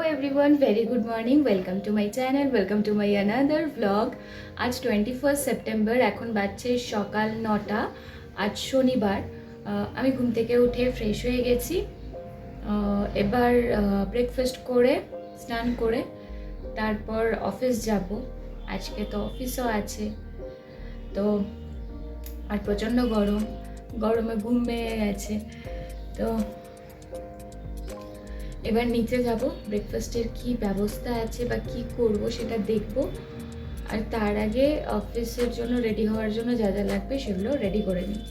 everyone, very good morning. Welcome to my channel, welcome to my another vlog. আজ 21 September, এখন বাজছে সকাল 9টা। আজ শনিবার। আমি ঘুম থেকে উঠে ফ্রেশ হয়ে গেছি। এবার ব্রেকফাস্ট করে স্নান করে তারপর অফিস যাব। আজকে তো অফিসও আছে, তো আর প্রচণ্ড গরমে ঘুম ভেঙে গেছে। তো এবার নিচে যাব, ব্রেকফাস্টের কি ব্যবস্থা আছে বা কি করব সেটা দেখব। আর তার আগে অফিসের জন্য রেডি হওয়ার জন্য যা যা লাগবে সেগুলো রেডি করে নিই।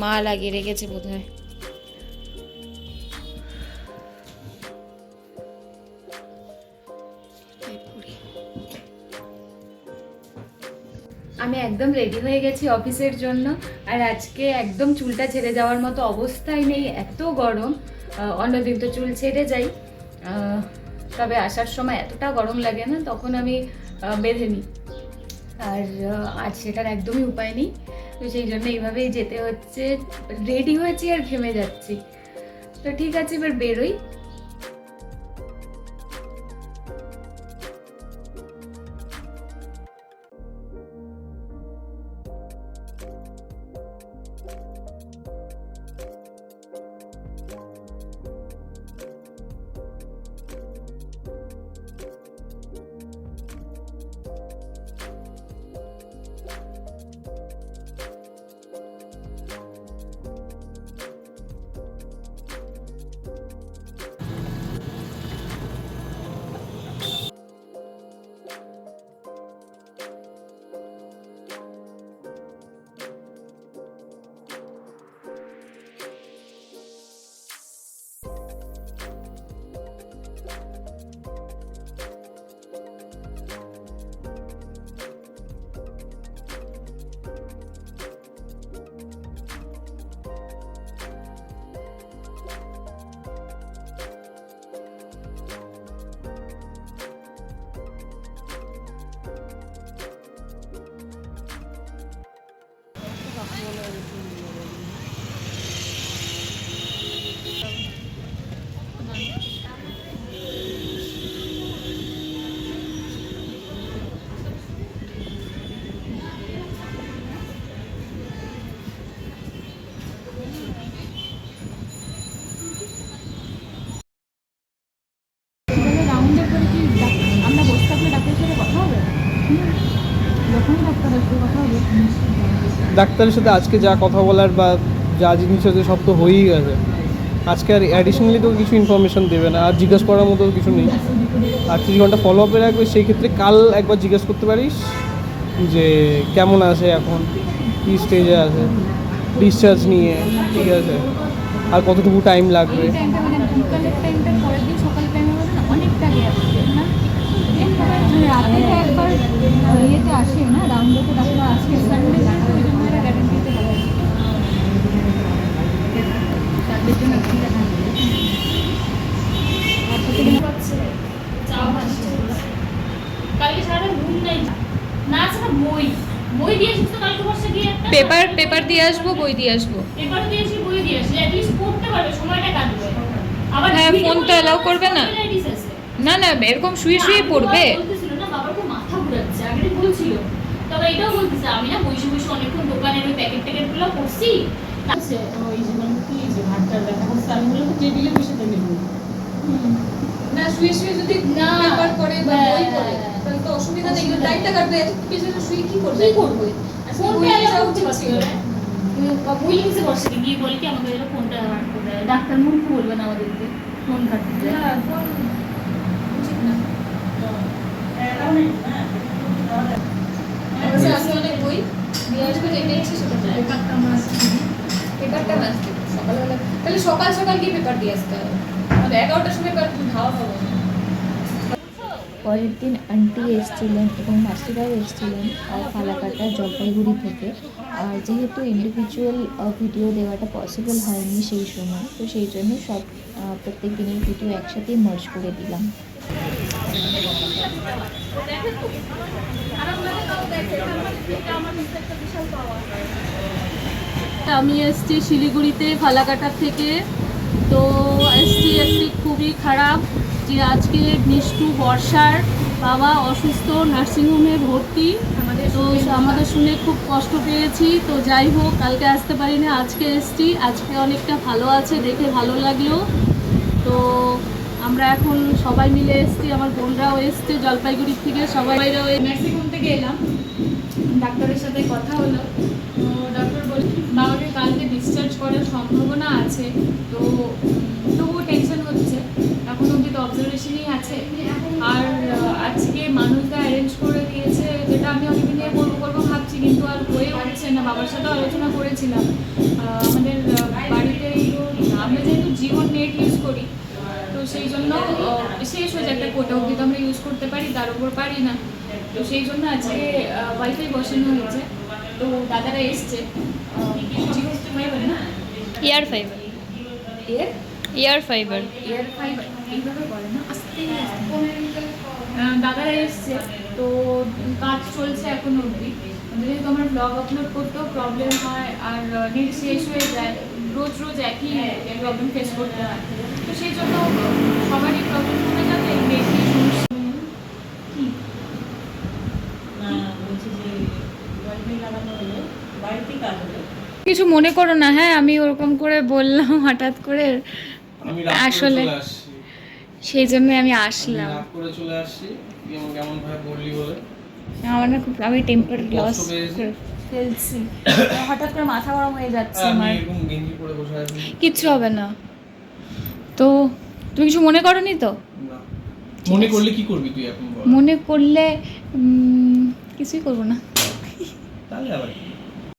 মা লাগিয়ে রেখেছে বোধহয়। আমি একদম রেডি হয়ে গেছি অফিসের জন্য। আর আজকে একদম চুলটা ছেড়ে যাওয়ার মতো অবস্থায় নেই, এত গরম। অন্যদিন তো চুল ছেড়ে যাই, তবে আসার সময় এতটা গরম লাগে না, তখন আমি বেঁধে নিই। আর আজ সেটার একদমই উপায় নেই, তো সেই জন্য এইভাবেই যেতে হচ্ছে। রেডি হয়েছি আর ঘেমে যাচ্ছি। তো ঠিক আছে, এবার বেরোই। ডাক্তারের সাথে আজকে যা কথা বলার বা যা জিনিস আছে সব তো হয়েই গেছে। আজকে আর অ্যাডিশনালি তো কিছু ইনফরমেশন দেবে না, আর জিজ্ঞাসা করার মতো কিছু নেই। 38 ঘন্টা ফলো আপে রাখবে, সেই ক্ষেত্রে কাল একবার জিজ্ঞেস করতে পারিস যে কেমন আছে, এখন কী স্টেজে আছে, ডিসচার্জ নিয়ে, ঠিক আছে, আর কতটুকু টাইম লাগবে। পেপার দিয়ে আসবো, বই দিয়ে আসবো। হ্যাঁ, ফোন তো অ্যালাউ করবে না। না না, এরকম শুয়ে শুয়ে পড়বে। তবে এটাও বলতেছে আমি না বসে বসে অনেকক্ষণ দোকানের ওই প্যাকেট গুলো করছি। ওই জীবন কি যে ভাতটার ব্যথা করছে, আমি বললাম টেবিলে বসে থেকে না, শুয়ে শুয়ে যদি না পেপার পড়ে বা বই পড়ে তাহলে তো অসুবিধা নেই। লাইটটা কাটবে, এত পেছনে শুয়ে কি করবে? ফোনটা এলাও করতে পারছি না। বই লিখতে বসে গিয়ে বলে কি আমাদের এটা ফোনটা হার্ট করে দেয়। ডাক্তার মুখ বলবে না আমাদেরকে ফোন কাটতে। না, ফোন উচিত না। আমি অনেক বই নিয়ে আসবো, যেটা ইচ্ছে সেটা পেপারটা মাস্ট সকালবেলা। তাহলে সকাল সকাল গিয়ে পেপার দিয়ে আসতে হবে, মানে 11টার সময় পেপার খাওয়া হবে। পরের দিন আন্টি এসেছিলেন এবং মাসিরাও এসেছিলেন ফালাকাটা জলপাইগুড়ি থেকে। আর যেহেতু ইন্ডিভিজুয়াল ভিডিও দেওয়াটা পসিবল হয়নি সেই সময়, তো সেই জন্য সব প্রত্যেক দিনের ভিডিও একসাথেই মার্জ করে দিলাম। আমি এসেছি শিলিগুড়িতে ফালাকাটা থেকে তো এসটি খুবই খারাপ যে আজকে মিষ্টু বর্ষার বাবা অসুস্থ, নার্সিংহোমে ভর্তি। তো আমাদের শুনে খুব কষ্ট পেয়েছি। তো যাই হোক, কালকে আসতে পারিনি, আজকে এসছি। আজকে অনেকটা ভালো আছে, দেখে ভালো লাগলো। তো আমরা এখন সবাই মিলে এসছি, আমার বোনরাও এসছে জলপাইগুড়ি থেকে, সবাই নার্সিংহোম থেকে এলাম। ডাক্তারের সাথে কথা হলো, তো ডাক্তার বলল বাবাকে কালকে ডিসচার্জ করার সম্ভাবনা আছে। তো তবুও টেনশন হচ্ছে, এখন অবধি তো অবজারভেশনই আছে। আর আজকে মানুষরা অ্যারেঞ্জ করে দিয়েছে, যেটা আমি অনেকদিন নিয়ে করবো ভাবছি, কিন্তু আর হয়ে উঠছে না। বাবার সাথেও আলোচনা করেছিলাম, আমাদের বাড়িতে আমরা যেহেতু জিওর নেট ইউজ করি, তো সেই জন্য শেষ হয়ে যায় একটা কোটা অবধি তো আমরা ইউজ করতে পারি, তার উপর পারি না। তো সেই জন্য আজকে ওয়াইফাই বসানো হয়েছে। তো দাদারা এসছে, জিও ফাইবার না, এয়ার ফাইবার, এয়ার ফাইবার এইভাবে বলে না, আস্তে দাদারা এসছে। তো কাজ চলছে এখন অবধি। যেহেতু আমার ব্লগ আপলোড করতেও প্রবলেম হয়, আর নেট শেষ হয়ে যায়, রোজ রোজ একই প্রবলেম ফেস করতে হয়। তো সেই জন্য সবারই প্রবলেম হয়ে যাবে, বেশি সমস্যা কি কিছু মনে করো না। হ্যাঁ, আমি ওরকম করে বললাম হঠাৎ করে, আমি রাত করে আসলে চলে আসছি, সেই জন্য আমি আসলাম। রাত করে চলে আসছি, কেমন কেমন ভাবে বললি বলে আমার না খুব, আমি টেম্পার লস কষ্ট পেয়েছি। ফেলছি, হঠাৎ করে মাথা গরম হয়ে যাচ্ছে আমি আমার। এরকম গেঞ্জি পরে বসে আছি। কিচ্ছু হবে না। তো তুমি কিছু মনে করনি তো? না, মনে করলে কি করবি তুই এখন বল? মনে করলে কিছুই করবো না। তাহলে আবার কি?